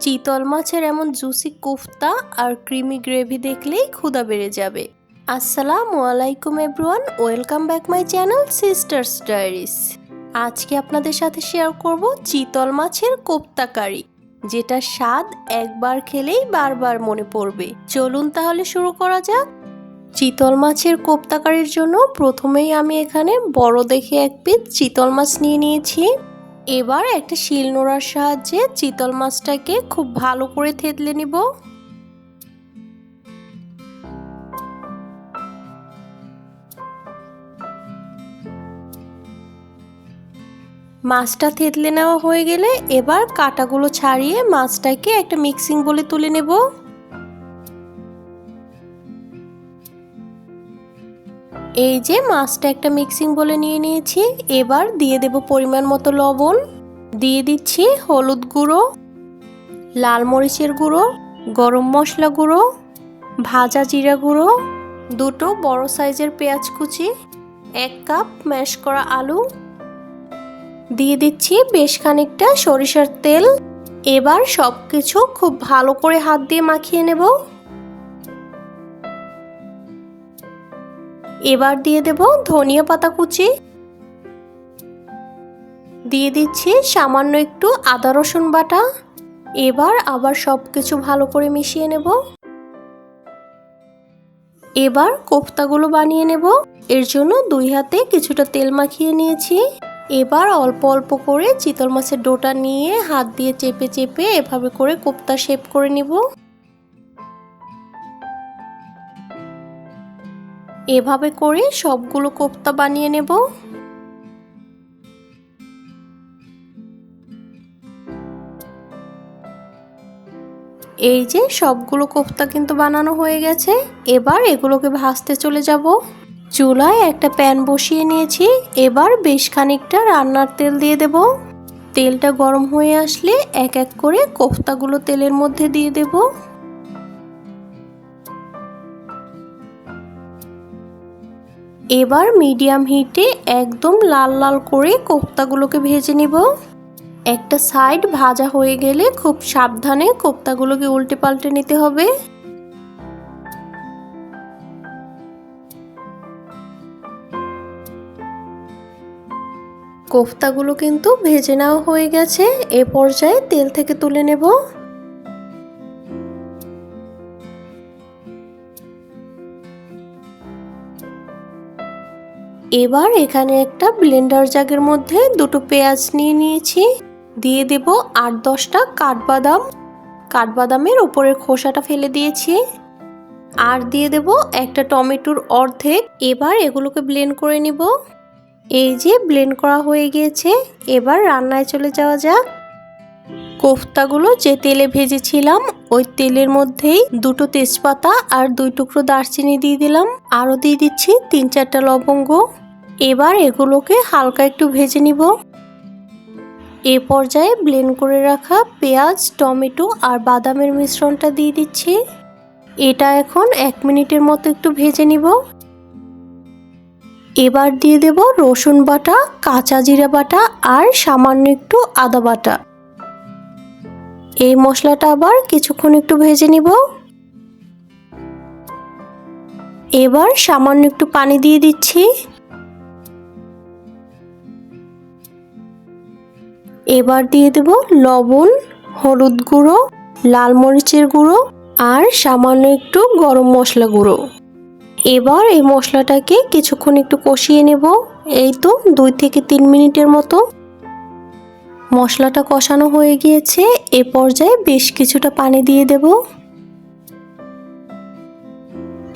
চিতল মাছের এমন জুসি কোফতা আর ক্রিমি গ্রেভি দেখলেই ক্ষুধা বেড়ে যাবে। আসসালামু আলাইকুম everyone, welcome back my channel sisters diaries. আজকে আপনাদের সাথে শেয়ার করব চিতল মাছের কোফতা কারি, যেটা স্বাদ একবার খেলেই বারবার মনে পড়বে। চলুন তাহলে শুরু করা যাক। চিতল মাছের কোফতা কারির জন্য প্রথমেই আমি এখানে বড় দেখে এক পিস চিতল মাছ নিয়ে নিয়েছি। এবার একটা শিলনোড়ার সাহায্যে চিতল মাছটাকে খুব ভালো করে থেতলে নিব। মাছটা থেতলে নেওয়া হয়ে গেলে এবার কাঁটাগুলো ছাড়িয়ে মাছটাকে একটা মিক্সিং বলে তুলে নেব। এই যে মাছটা একটা মিক্সিং বলে নিয়ে নিয়েছি। এবার দিয়ে দেব পরিমাণ মতো লবণ, দিয়ে দিচ্ছি হলুদ গুঁড়ো, লাল মরিচের গুঁড়ো, গরম মশলা গুঁড়ো, ভাজা জিরা গুঁড়ো, দুটো বড় সাইজের পেঁয়াজ কুচি, 1 কাপ ম্যাশ করা আলু, দিয়ে দিচ্ছি বেশ খানিকটা সরিষার তেল। এবার সবকিছু খুব ভালো করে হাত দিয়ে মাখিয়ে নেব। এবার দিয়ে দেব ধনিয়া পাতা কুচি, দিয়ে দিচ্ছি সামান্য একটু আদা রসুন বাটা। এবার আবার সবকিছু ভালো করে মিশিয়ে নেব। এবার কোফতাগুলো বানিয়ে নেব। এর জন্য 2 হাতে কিছুটা তেল মাখিয়ে নিয়েছি। এবার অল্প অল্প করে চিতল মাছের ডোটা নিয়ে হাত দিয়ে চেপে চেপে এভাবে করে কোফতা শেপ করে নিব। এভাবে করে সবগুলো কোফতা বানিয়ে নেব। এই যে সবগুলো কোফতা কিন্তু বানানো হয়ে গেছে। এবার এগুলোকে ভাজতে চলে যাব। চুলায় একটা প্যান বসিয়ে নিয়েছি। এবার বেশ খানিকটা রান্নার তেল দিয়ে দেব। তেলটা গরম হয়ে আসলে এক এক করে কোফতাগুলো তেলের মধ্যে দিয়ে দেব। এবার মিডিয়াম হিটে একদম লাল লাল করে কোফতাগুলোকে ভেজে নিব। একটা সাইড ভাজা হয়ে গেলে খুব সাবধানে কোফতাগুলোকে উল্টে পাল্টে নিতে হবে। কোফতাগুলো কিন্তু ভেজে নেওয়া হয়ে গেছে। এ পর্যায়ে তেল থেকে তুলে নেব। এবার এখানে একটা ব্লেন্ডার জাগের মধ্যে দুটো পেঁয়াজ নিয়ে নিয়েছি। দিয়ে দেব 8-10টা কাঠবাদাম। কাঠবাদামের উপরের খোসাটা ফেলে দিয়েছি। আর দিয়ে দেব একটা টমেটোর অর্ধেক। এবার এগুলোকে ব্লেন্ড করে নিব। এই যে ব্লেন্ড করা হয়ে গিয়েছে। এবার রান্নায় চলে যাওয়া যাক। কোফতাগুলো যে তেলে ভেজেছিলাম ওই তেলের মধ্যেই দুটো তেজপাতা আর 2 টুকরো দারচিনি দিয়ে দিলাম। আরও দিয়ে দিচ্ছি 3-4টা লবঙ্গ। এবার এগুলোকে হালকা একটু ভেজে নিব। এ পর্যায়ে ব্লেন্ড করে রাখা পেঁয়াজ, টমেটো আর বাদামের মিশ্রণটা দিয়ে দিচ্ছি। এটা এখন 1 মিনিটের মতো একটু ভেজে নিব। এবার দিয়ে দেব রসুন বাটা, কাঁচা জিরা বাটা আর সামান্য একটু আদা বাটা। এই মশলাটা আবার কিছুক্ষণ একটু ভেজে নিব। এবার সামান্য একটু পানি দিয়ে দিচ্ছি। এবার দিয়ে দেব লবণ, হলুদ গুঁড়ো, লাল মরিচের গুঁড়ো আর সামান্য একটু গরম মশলা গুঁড়ো। এবার এই মশলাটাকে কিছুক্ষণ একটু কষিয়ে নেব। এই তো 2 থেকে 3 মিনিটের মতো। মশলাটা কষানো হয়ে গিয়েছে। এ পর্যায়ে বেশ কিছুটা পানি দিয়ে দেব।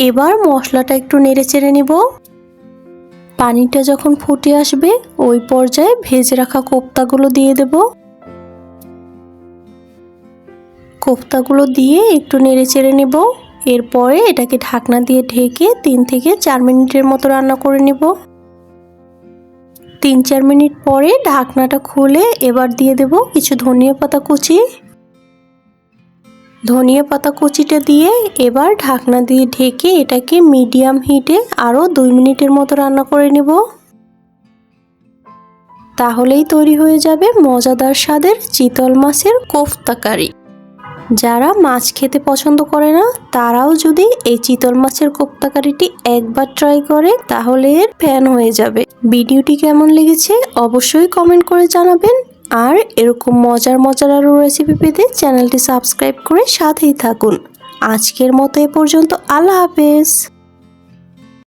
এবার মশলাটা একটু নেড়ে চেড়ে নিব। পানিটা যখন ফুটে আসবে ওই পর্যায়ে ভেজে রাখা কোফতাগুলো দিয়ে দেব। কোফতাগুলো দিয়ে একটু নেড়ে চেড়ে নিব। এরপরে এটাকে ঢাকনা দিয়ে ঢেকে 3 থেকে 4 মিনিটের মতো রান্না করে নেব। 3-4 মিনিট পরে ঢাকনাটা খুলে এবার দিয়ে দেব কিছু ধনিয়া পাতা কুচি। ধনিয়া পাতা কুচিটা দিয়ে এবার ঢাকনা দিয়ে ঢেকে এটাকে মিডিয়াম হিটে আরও 2 মিনিটের মতো রান্না করে নেব। তাহলেই তৈরি হয়ে যাবে মজাদার স্বাদের চিতল মাছের কোফতা কারি। যারা মাছ খেতে পছন্দ করে না তারাও যদি এই চিতল মাছের কোপ্তা কারিটি একবার ট্রাই করে তাহলে এর ফ্যান হয়ে যাবে। ভিডিওটি কেমন লেগেছে অবশ্যই কমেন্ট করে জানাবেন। আর এরকম মজার মজার আরও রেসিপি পেতে চ্যানেলটি সাবস্ক্রাইব করে সাথেই থাকুন। আজকের মতো এ পর্যন্ত, আল্লাহ হাফেজ।